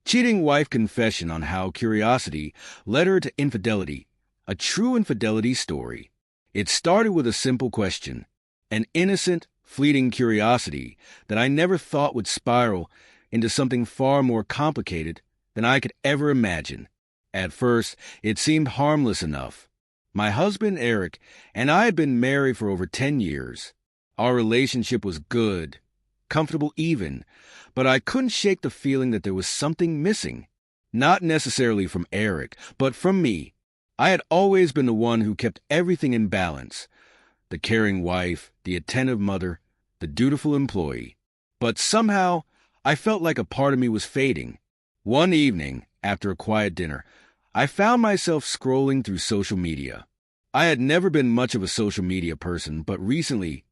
Cheating wife confession on how curiosity led her to infidelity, a true infidelity story. It started with a simple question, an innocent, fleeting curiosity that I never thought would spiral into something far more complicated than I could ever imagine. At first, it seemed harmless enough. My husband, Eric, and I had been married for over 10 years. Our relationship was good, comfortable even, but I couldn't shake the feeling that there was something missing. Not necessarily from Eric, but from me. I had always been the one who kept everything in balance. The caring wife, the attentive mother, the dutiful employee. But somehow, I felt like a part of me was fading. One evening, after a quiet dinner, I found myself scrolling through social media. I had never been much of a social media person, but recently,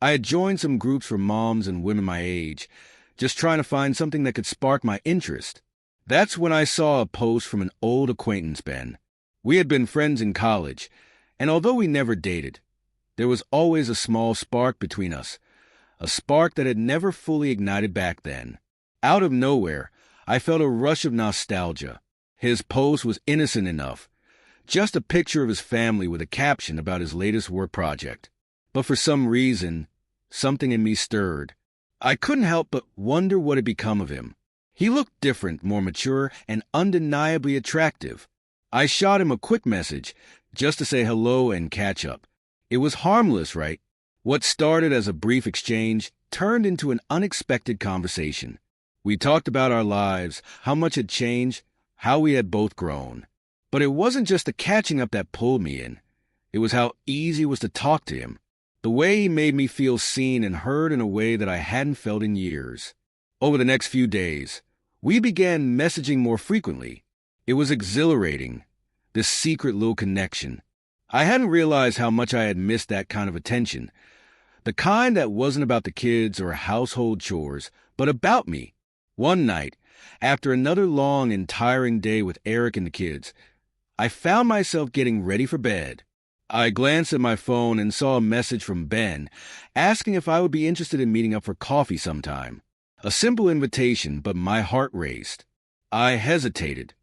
I had joined some groups for moms and women my age, just trying to find something that could spark my interest. That's when I saw a post from an old acquaintance, Ben. We had been friends in college, and although we never dated, there was always a small spark between us, a spark that had never fully ignited back then. Out of nowhere, I felt a rush of nostalgia. His post was innocent enough, just a picture of his family with a caption about his latest work project. But for some reason, something in me stirred. I couldn't help but wonder what had become of him. He looked different, more mature, and undeniably attractive. I shot him a quick message, just to say hello and catch up. It was harmless, right? What started as a brief exchange turned into an unexpected conversation. We talked about our lives, how much had changed, how we had both grown. But it wasn't just the catching up that pulled me in. It was how easy it was to talk to him. The way he made me feel seen and heard in a way that I hadn't felt in years. Over the next few days, we began messaging more frequently. It was exhilarating, this secret little connection. I hadn't realized how much I had missed that kind of attention. The kind that wasn't about the kids or household chores, but about me. One night, after another long and tiring day with Eric and the kids, I found myself getting ready for bed. I glanced at my phone and saw a message from Ben asking if I would be interested in meeting up for coffee sometime. A simple invitation, but my heart raced. I hesitated,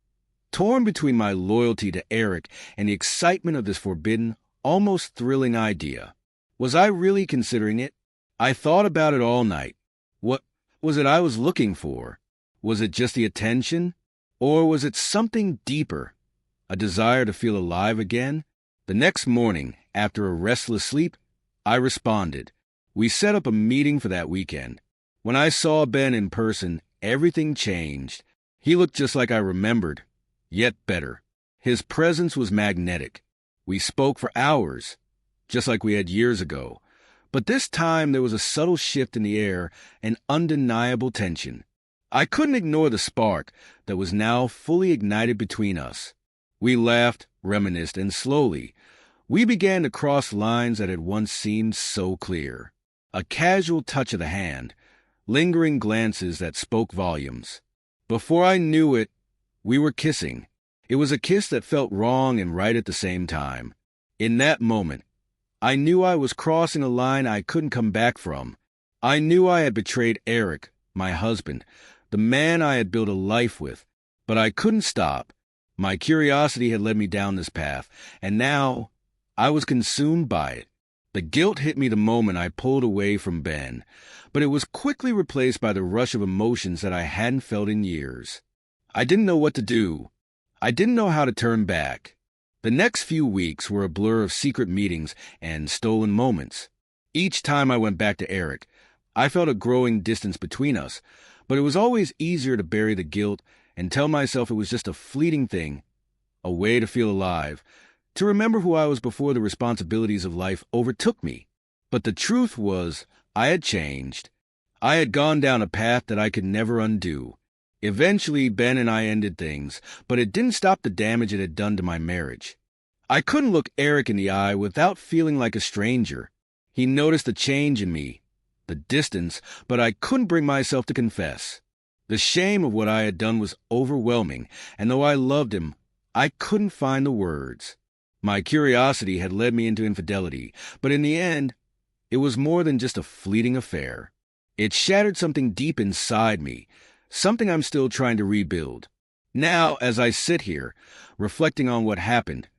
torn between my loyalty to Eric and the excitement of this forbidden, almost thrilling idea. Was I really considering it? I thought about it all night. What was it I was looking for? Was it just the attention? Or was it something deeper? A desire to feel alive again? The next morning, after a restless sleep, I responded. We set up a meeting for that weekend. When I saw Ben in person, everything changed. He looked just like I remembered, yet better. His presence was magnetic. We spoke for hours, just like we had years ago. But this time there was a subtle shift in the air, an undeniable tension. I couldn't ignore the spark that was now fully ignited between us. We laughed, reminisced, and slowly, we began to cross lines that had once seemed so clear. A casual touch of the hand, lingering glances that spoke volumes. Before I knew it, we were kissing. It was a kiss that felt wrong and right at the same time. In that moment, I knew I was crossing a line I couldn't come back from. I knew I had betrayed Eric, my husband, the man I had built a life with, but I couldn't stop. My curiosity had led me down this path, and now I was consumed by it. The guilt hit me the moment I pulled away from Ben, but it was quickly replaced by the rush of emotions that I hadn't felt in years. I didn't know what to do. I didn't know how to turn back. The next few weeks were a blur of secret meetings and stolen moments. Each time I went back to Eric, I felt a growing distance between us, but it was always easier to bury the guilt and tell myself it was just a fleeting thing, a way to feel alive, to remember who I was before the responsibilities of life overtook me. But the truth was, I had changed. I had gone down a path that I could never undo. Eventually, Ben and I ended things, but it didn't stop the damage it had done to my marriage. I couldn't look Eric in the eye without feeling like a stranger. He noticed the change in me, the distance, but I couldn't bring myself to confess. The shame of what I had done was overwhelming, and though I loved him, I couldn't find the words. My curiosity had led me into infidelity, but in the end, it was more than just a fleeting affair. It shattered something deep inside me, something I'm still trying to rebuild. Now, as I sit here, reflecting on what happened,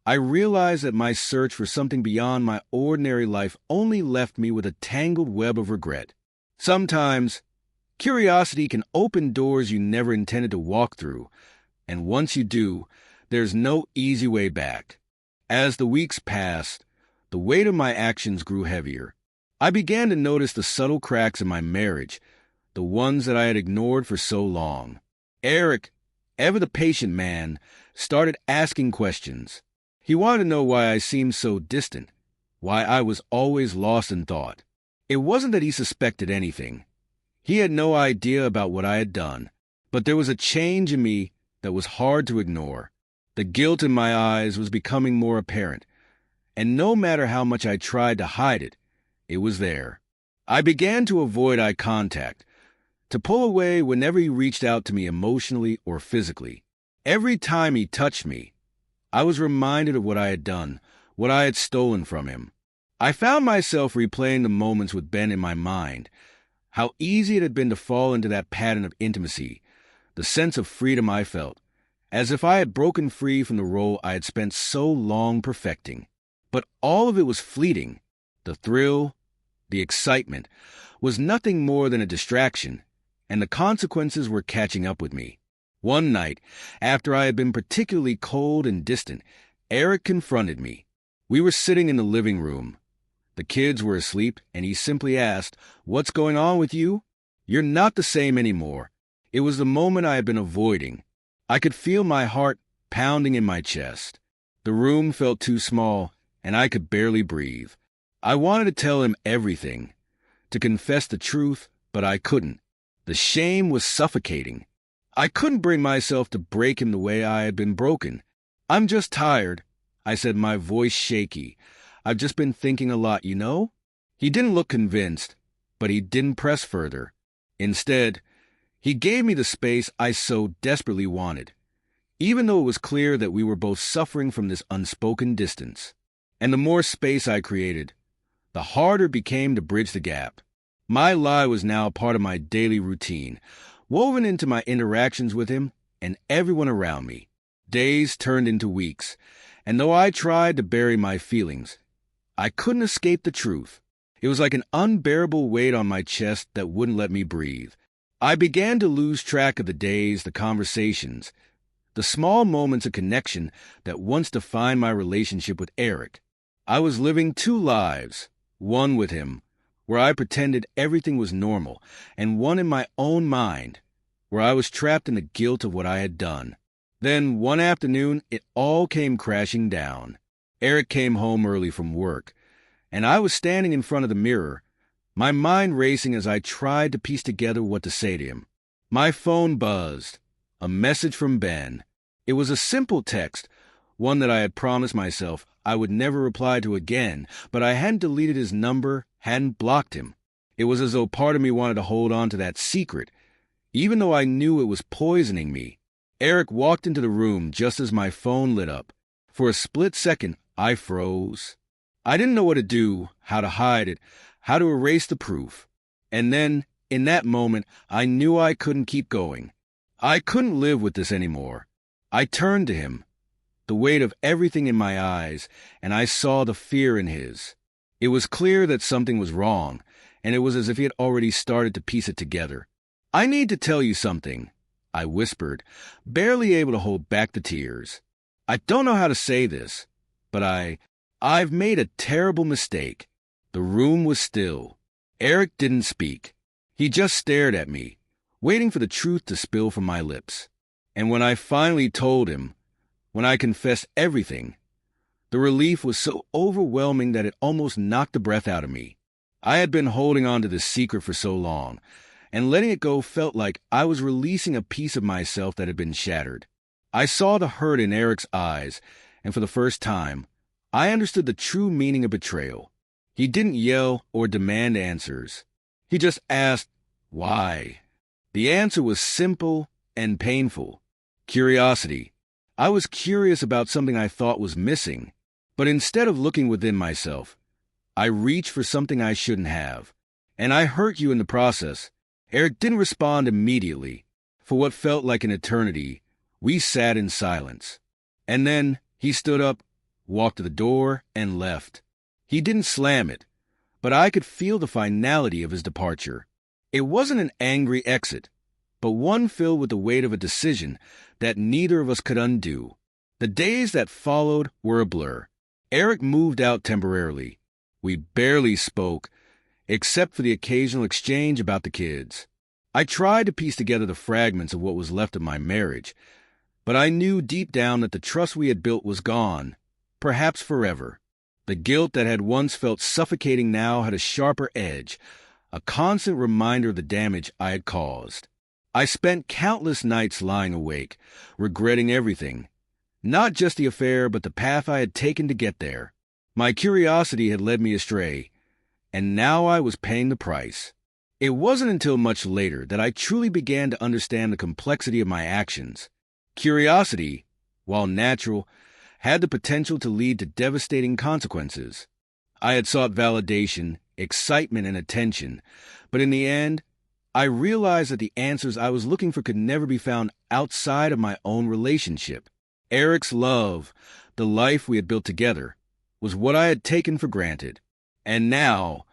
I realize that my search for something beyond my ordinary life only left me with a tangled web of regret. Sometimes, curiosity can open doors you never intended to walk through, and once you do, there's no easy way back. As the weeks passed, the weight of my actions grew heavier. I began to notice the subtle cracks in my marriage, the ones that I had ignored for so long. Eric, ever the patient man, started asking questions. He wanted to know why I seemed so distant, why I was always lost in thought. It wasn't that he suspected anything. He had no idea about what I had done, but there was a change in me that was hard to ignore. The guilt in my eyes was becoming more apparent, and no matter how much I tried to hide it, it was there. I began to avoid eye contact, to pull away whenever he reached out to me emotionally or physically. Every time he touched me, I was reminded of what I had done, what I had stolen from him. I found myself replaying the moments with Ben in my mind, how easy it had been to fall into that pattern of intimacy, the sense of freedom I felt, as if I had broken free from the role I had spent so long perfecting. But all of it was fleeting. The thrill, the excitement, was nothing more than a distraction, and the consequences were catching up with me. One night, after I had been particularly cold and distant, Eric confronted me. We were sitting in the living room. The kids were asleep, and he simply asked, "What's going on with you? You're not the same anymore." It was the moment I had been avoiding. I could feel my heart pounding in my chest. The room felt too small, and I could barely breathe. I wanted to tell him everything, to confess the truth, but I couldn't. The shame was suffocating. I couldn't bring myself to break him the way I had been broken. "I'm just tired," I said, my voice shaky. "I've just been thinking a lot, you know?" He didn't look convinced, but he didn't press further. Instead, he gave me the space I so desperately wanted, even though it was clear that we were both suffering from this unspoken distance. And the more space I created, the harder it became to bridge the gap. My lie was now part of my daily routine, woven into my interactions with him and everyone around me. Days turned into weeks, and though I tried to bury my feelings, I couldn't escape the truth. It was like an unbearable weight on my chest that wouldn't let me breathe. I began to lose track of the days, the conversations, the small moments of connection that once defined my relationship with Eric. I was living two lives, one with him, where I pretended everything was normal, and one in my own mind, where I was trapped in the guilt of what I had done. Then, one afternoon, it all came crashing down. Eric came home early from work, and I was standing in front of the mirror, my mind racing as I tried to piece together what to say to him. My phone buzzed. A message from Ben. It was a simple text, one that I had promised myself I would never reply to again, but I hadn't deleted his number, hadn't blocked him. It was as though part of me wanted to hold on to that secret, even though I knew it was poisoning me. Eric walked into the room just as my phone lit up. For a split second, I froze. I didn't know what to do, how to hide it, how to erase the proof. And then, in that moment, I knew I couldn't keep going. I couldn't live with this anymore. I turned to him, the weight of everything in my eyes, and I saw the fear in his. It was clear that something was wrong, and it was as if he had already started to piece it together. "I need to tell you something," I whispered, barely able to hold back the tears. "I don't know how to say this, but I've made a terrible mistake." The room was still. Eric didn't speak. He just stared at me, waiting for the truth to spill from my lips. And when I finally told him, when I confessed everything, the relief was so overwhelming that it almost knocked the breath out of me. I had been holding on to this secret for so long, and letting it go felt like I was releasing a piece of myself that had been shattered. I saw the hurt in Eric's eyes, and for the first time, I understood the true meaning of betrayal. He didn't yell or demand answers. He just asked, "Why?" The answer was simple and painful. Curiosity. I was curious about something I thought was missing, but instead of looking within myself, I reached for something I shouldn't have. And I hurt you in the process. Eric didn't respond immediately. For what felt like an eternity, we sat in silence. And then he stood up, walked to the door, and left. He didn't slam it, but I could feel the finality of his departure. It wasn't an angry exit, but one filled with the weight of a decision that neither of us could undo. The days that followed were a blur. Eric moved out temporarily. We barely spoke, except for the occasional exchange about the kids. I tried to piece together the fragments of what was left of my marriage, but I knew deep down that the trust we had built was gone, perhaps forever. The guilt that had once felt suffocating now had a sharper edge, a constant reminder of the damage I had caused. I spent countless nights lying awake, regretting everything, not just the affair, but the path I had taken to get there. My curiosity had led me astray, and now I was paying the price. It wasn't until much later that I truly began to understand the complexity of my actions. Curiosity, while natural, had the potential to lead to devastating consequences. I had sought validation, excitement, and attention, but in the end, I realized that the answers I was looking for could never be found outside of my own relationship. Eric's love, the life we had built together, was what I had taken for granted. And now,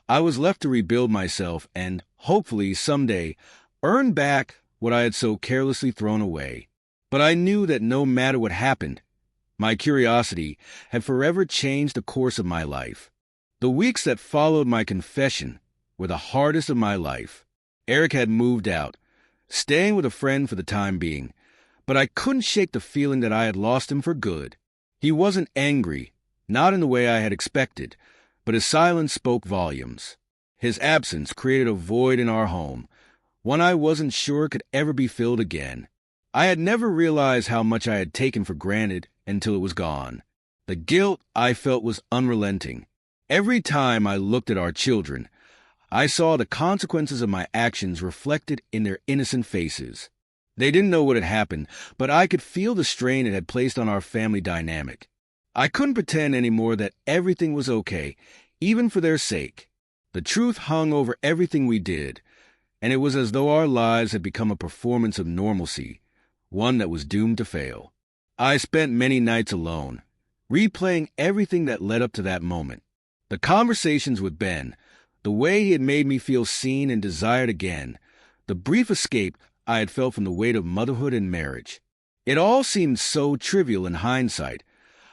I was left to rebuild myself and, hopefully, someday, earn back what I had so carelessly thrown away. But I knew that no matter what happened, my curiosity had forever changed the course of my life. The weeks that followed my confession were the hardest of my life. Eric had moved out, staying with a friend for the time being, but I couldn't shake the feeling that I had lost him for good. He wasn't angry, not in the way I had expected, but his silence spoke volumes. His absence created a void in our home, one I wasn't sure could ever be filled again. I had never realized how much I had taken for granted until it was gone. The guilt I felt was unrelenting. Every time I looked at our children, I saw the consequences of my actions reflected in their innocent faces. They didn't know what had happened, but I could feel the strain it had placed on our family dynamic. I couldn't pretend anymore that everything was okay, even for their sake. The truth hung over everything we did, and it was as though our lives had become a performance of normalcy, one that was doomed to fail. I spent many nights alone, replaying everything that led up to that moment. The conversations with Ben, the way he had made me feel seen and desired again, the brief escape I had felt from the weight of motherhood and marriage. It all seemed so trivial in hindsight,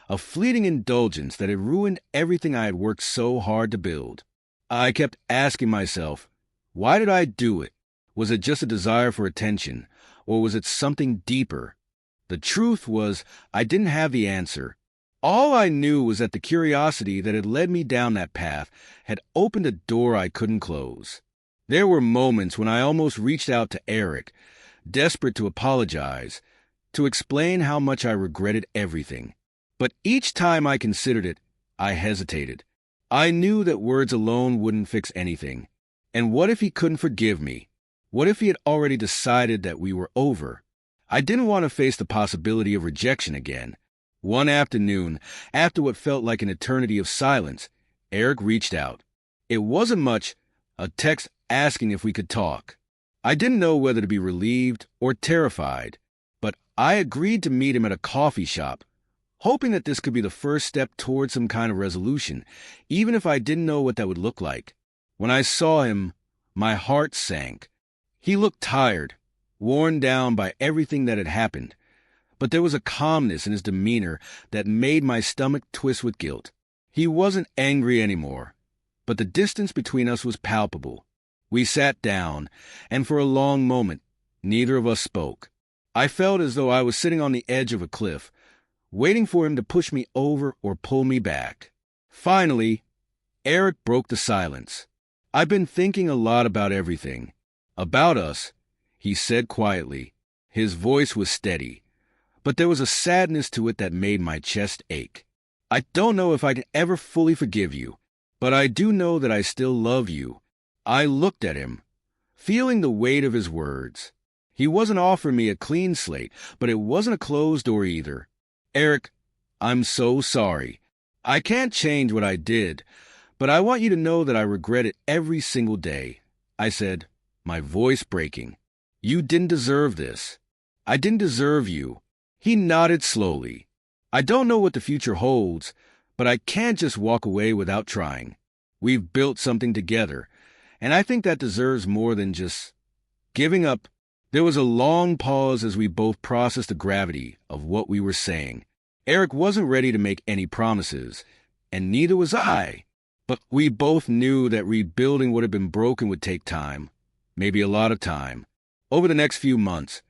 a fleeting indulgence that had ruined everything I had worked so hard to build. I kept asking myself, why did I do it? Was it just a desire for attention, or was it something deeper? The truth was, I didn't have the answer. All I knew was that the curiosity that had led me down that path had opened a door I couldn't close. There were moments when I almost reached out to Eric, desperate to apologize, to explain how much I regretted everything. But each time I considered it, I hesitated. I knew that words alone wouldn't fix anything. And what if he couldn't forgive me? What if he had already decided that we were over? I didn't want to face the possibility of rejection again. One afternoon, after what felt like an eternity of silence, Eric reached out. It wasn't much, a text asking if we could talk. I didn't know whether to be relieved or terrified, but I agreed to meet him at a coffee shop, hoping that this could be the first step towards some kind of resolution, even if I didn't know what that would look like. When I saw him, my heart sank. He looked tired, worn down by everything that had happened, but there was a calmness in his demeanor that made my stomach twist with guilt. He wasn't angry anymore, but the distance between us was palpable. We sat down, and for a long moment, neither of us spoke. I felt as though I was sitting on the edge of a cliff, waiting for him to push me over or pull me back. Finally, Eric broke the silence. I've been thinking a lot about everything. About us, he said quietly. His voice was steady, but there was a sadness to it that made my chest ache. I don't know if I can ever fully forgive you, but I do know that I still love you. I looked at him, feeling the weight of his words. He wasn't offering me a clean slate, but it wasn't a closed door either. Eric, I'm so sorry. I can't change what I did, but I want you to know that I regret it every single day, I said, my voice breaking. You didn't deserve this. I didn't deserve you. He nodded slowly. I don't know what the future holds, but I can't just walk away without trying. We've built something together, and I think that deserves more than just giving up. There was a long pause as we both processed the gravity of what we were saying. Eric wasn't ready to make any promises, and neither was I. But we both knew that rebuilding what had been broken would take time, maybe a lot of time. Over the next few months,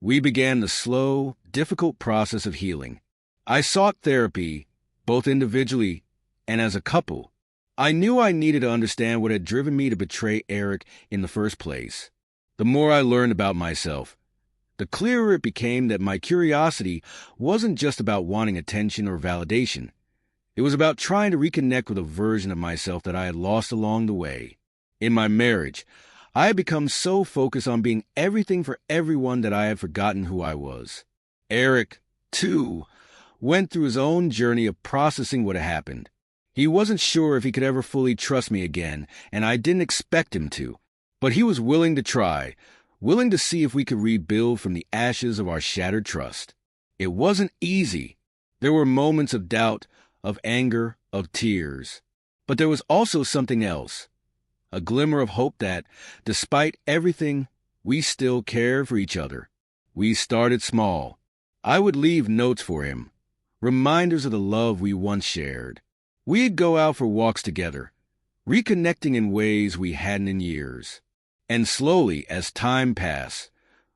we began the slow, difficult process of healing. I sought therapy, both individually and as a couple. I knew I needed to understand what had driven me to betray Eric in the first place. The more I learned about myself, the clearer it became that my curiosity wasn't just about wanting attention or validation. It was about trying to reconnect with a version of myself that I had lost along the way. In my marriage, I had become so focused on being everything for everyone that I had forgotten who I was. Eric, too, went through his own journey of processing what had happened. He wasn't sure if he could ever fully trust me again, and I didn't expect him to. But he was willing to try, willing to see if we could rebuild from the ashes of our shattered trust. It wasn't easy. There were moments of doubt, of anger, of tears. But there was also something else, a glimmer of hope that, despite everything, we still cared for each other. We started small. I would leave notes for him, reminders of the love we once shared. We'd go out for walks together, reconnecting in ways we hadn't in years. And slowly, as time passed,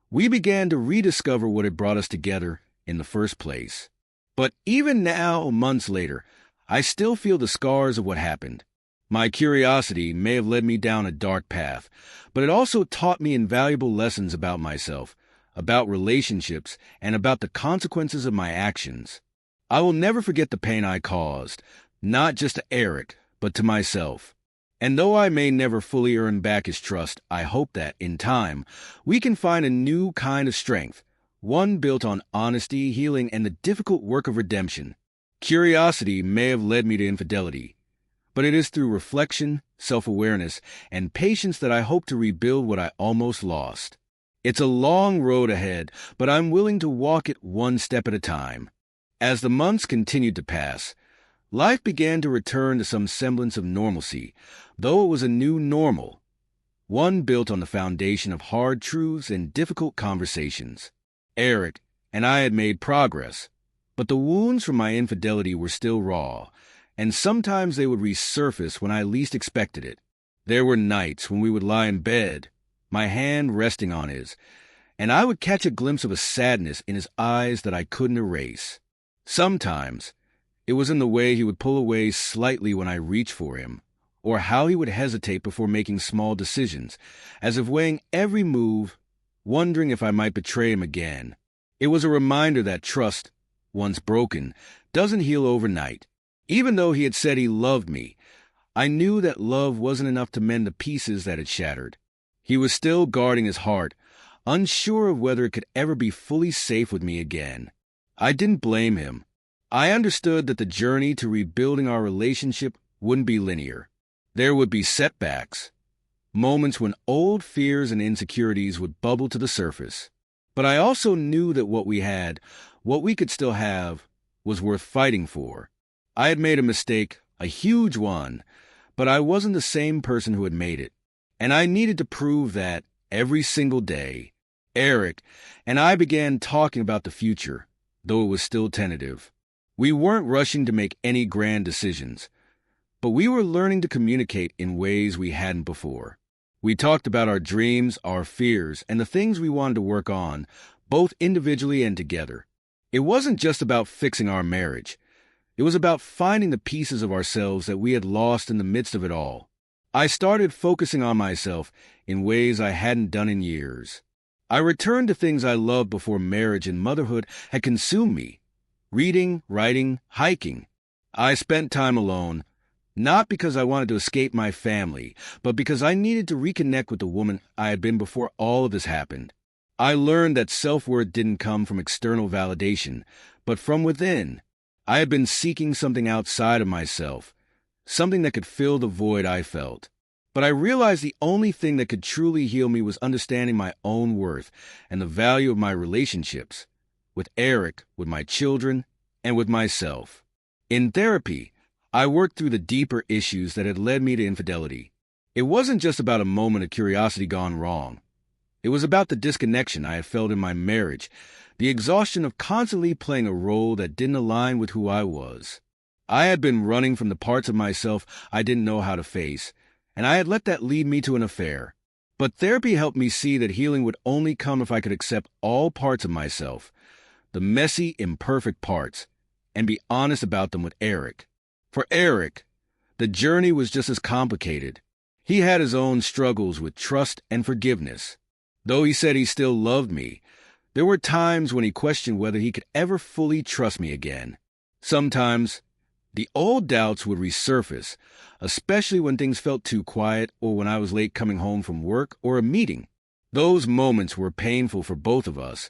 we began to rediscover what had brought us together in the first place. But even now, months later, I still feel the scars of what happened. My curiosity may have led me down a dark path, but it also taught me invaluable lessons about myself, about relationships, and about the consequences of my actions. I will never forget the pain I caused, not just to Eric, but to myself. And though I may never fully earn back his trust, I hope that, in time, we can find a new kind of strength, one built on honesty, healing, and the difficult work of redemption. Curiosity may have led me to infidelity, but it is through reflection, self-awareness, and patience that I hope to rebuild what I almost lost. It's a long road ahead, but I'm willing to walk it one step at a time. As the months continued to pass, life began to return to some semblance of normalcy, though it was a new normal, one built on the foundation of hard truths and difficult conversations. Eric and I had made progress, but the wounds from my infidelity were still raw, and sometimes they would resurface when I least expected it. There were nights when we would lie in bed, my hand resting on his, and I would catch a glimpse of a sadness in his eyes that I couldn't erase. Sometimes it was in the way he would pull away slightly when I reached for him, or how he would hesitate before making small decisions, as if weighing every move, wondering if I might betray him again. It was a reminder that trust, once broken, doesn't heal overnight. Even though he had said he loved me, I knew that love wasn't enough to mend the pieces that had shattered. He was still guarding his heart, unsure of whether it could ever be fully safe with me again. I didn't blame him. I understood that the journey to rebuilding our relationship wouldn't be linear. There would be setbacks, moments when old fears and insecurities would bubble to the surface. But I also knew that what we had, what we could still have, was worth fighting for. I had made a mistake, a huge one, but I wasn't the same person who had made it. And I needed to prove that every single day. Eric and I began talking about the future, though it was still tentative. We weren't rushing to make any grand decisions, but we were learning to communicate in ways we hadn't before. We talked about our dreams, our fears, and the things we wanted to work on, both individually and together. It wasn't just about fixing our marriage. It was about finding the pieces of ourselves that we had lost in the midst of it all. I started focusing on myself in ways I hadn't done in years. I returned to things I loved before marriage and motherhood had consumed me. Reading, writing, hiking. I spent time alone, not because I wanted to escape my family, but because I needed to reconnect with the woman I had been before all of this happened. I learned that self-worth didn't come from external validation, but from within. I had been seeking something outside of myself, something that could fill the void I felt. But I realized the only thing that could truly heal me was understanding my own worth and the value of my relationships with Eric, with my children, and with myself. In therapy, I worked through the deeper issues that had led me to infidelity. It wasn't just about a moment of curiosity gone wrong. It was about the disconnection I had felt in my marriage, the exhaustion of constantly playing a role that didn't align with who I was. I had been running from the parts of myself I didn't know how to face, and I had let that lead me to an affair. But therapy helped me see that healing would only come if I could accept all parts of myself, the messy, imperfect parts, and be honest about them with Eric. For Eric, the journey was just as complicated. He had his own struggles with trust and forgiveness. Though he said he still loved me, there were times when he questioned whether he could ever fully trust me again. Sometimes, the old doubts would resurface, especially when things felt too quiet or when I was late coming home from work or a meeting. Those moments were painful for both of us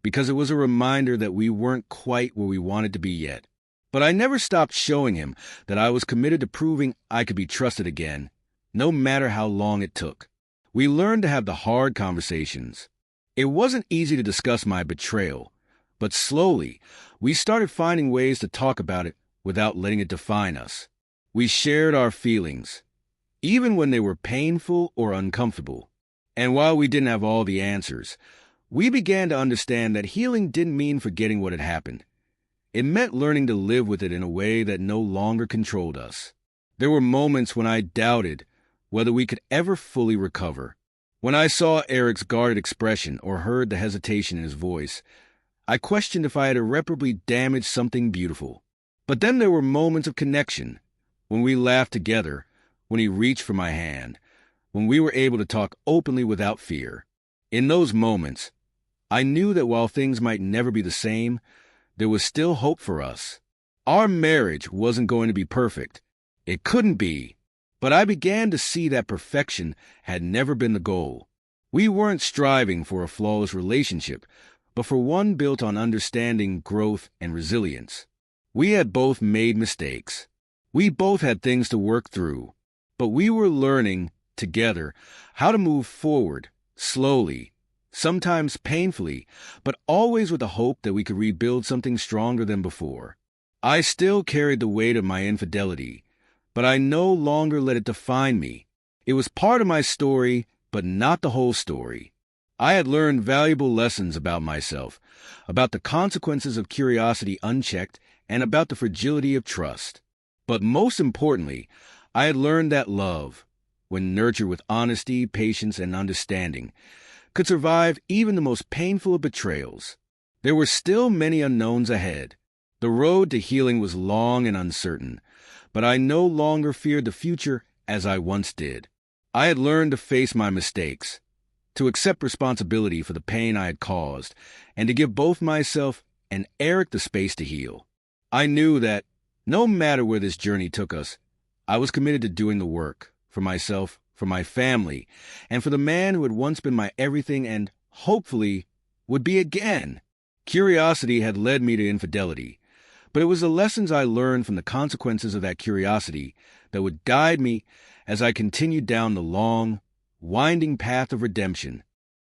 because it was a reminder that we weren't quite where we wanted to be yet. But I never stopped showing him that I was committed to proving I could be trusted again, no matter how long it took. We learned to have the hard conversations. It wasn't easy to discuss my betrayal, but slowly, we started finding ways to talk about it without letting it define us. We shared our feelings, even when they were painful or uncomfortable. And while we didn't have all the answers, we began to understand that healing didn't mean forgetting what had happened. It meant learning to live with it in a way that no longer controlled us. There were moments when I doubted whether we could ever fully recover. When I saw Eric's guarded expression or heard the hesitation in his voice, I questioned if I had irreparably damaged something beautiful. But then there were moments of connection, when we laughed together, when he reached for my hand, when we were able to talk openly without fear. In those moments, I knew that while things might never be the same, there was still hope for us. Our marriage wasn't going to be perfect. It couldn't be. But I began to see that perfection had never been the goal. We weren't striving for a flawless relationship, but for one built on understanding, growth, and resilience. We had both made mistakes. We both had things to work through, but we were learning, together, how to move forward, slowly, sometimes painfully, but always with the hope that we could rebuild something stronger than before. I still carried the weight of my infidelity, but I no longer let it define me. It was part of my story, but not the whole story. I had learned valuable lessons about myself, about the consequences of curiosity unchecked, and about the fragility of trust. But most importantly, I had learned that love, when nurtured with honesty, patience, and understanding, could survive even the most painful of betrayals. There were still many unknowns ahead. The road to healing was long and uncertain, but I no longer feared the future as I once did. I had learned to face my mistakes, to accept responsibility for the pain I had caused, and to give both myself and Eric the space to heal. I knew that, no matter where this journey took us, I was committed to doing the work, for myself, for my family, and for the man who had once been my everything and, hopefully, would be again. Curiosity had led me to infidelity, but it was the lessons I learned from the consequences of that curiosity that would guide me as I continued down the long, winding path of redemption